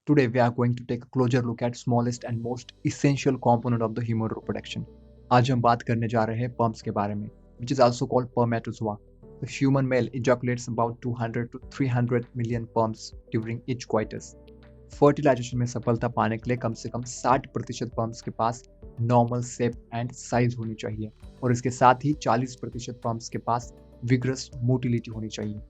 Today we are going to take a closer look at smallest and most essential component of the human reproduction. आज हम बात करने जा रहे हैं pumps के बारे में, which is also called spermatozoa. The human male ejaculates about 200 to 300 million sperms during each coitus. Fertilization में सफलता पाने के लिए कम से कम 60% पम्प्स के पास नॉर्मल शेप एंड साइज होनी चाहिए और इसके साथ ही 40% पम्प्स के पास विग्रस मोटिलिटी होनी चाहिए.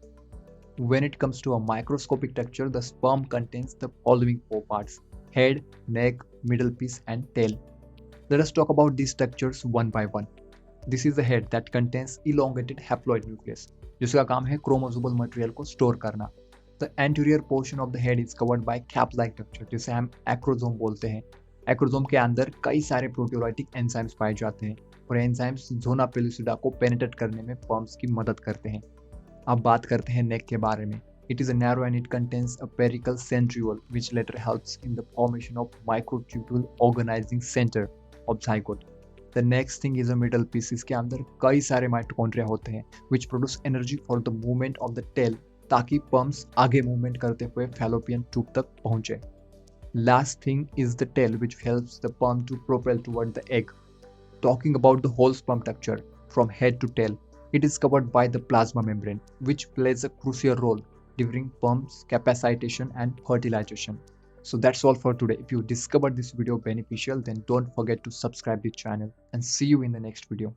When it comes to a microscopic texture, the sperm contains the following four parts: head, neck, middle piece, and tail. Let us talk about these structures one by one. This is the head that contains elongated haploid nucleus, जिसका काम है chromosomal material को store करना. The anterior portion of the head is covered by cap-like structure, जिसे हम acrosome बोलते हैं. Acrosome के अंदर कई सारे प्रोटियोलाइटिक एंजाइम्स पाए जाते हैं और एंजाइम्स जोना पेलुसिडा को पेनिट्रेट करने में पम्प्स की मदद करते हैं. अब बात करते हैं नेक के बारे में. It is a narrow and it contains a perical centriole which later helps in the formation of microtubule organizing center of zygote. The next thing is a middle piece. इसके अंदर कई सारे माइटोकॉन्ड्रिया होते हैं which produce energy for the movement of the tail ताकि pumps आगे movement करते हुए फैलोपियन ट्यूब तक पहुंचे. Last thing is the tail which helps the pump to propel toward the egg. Talking about the whole sperm structure from head to tail, it is covered by the plasma membrane, which plays a crucial role during pump's capacitation and fertilization. So that's all for today. If you discovered this video beneficial, then don't forget to subscribe the channel and see you in the next video.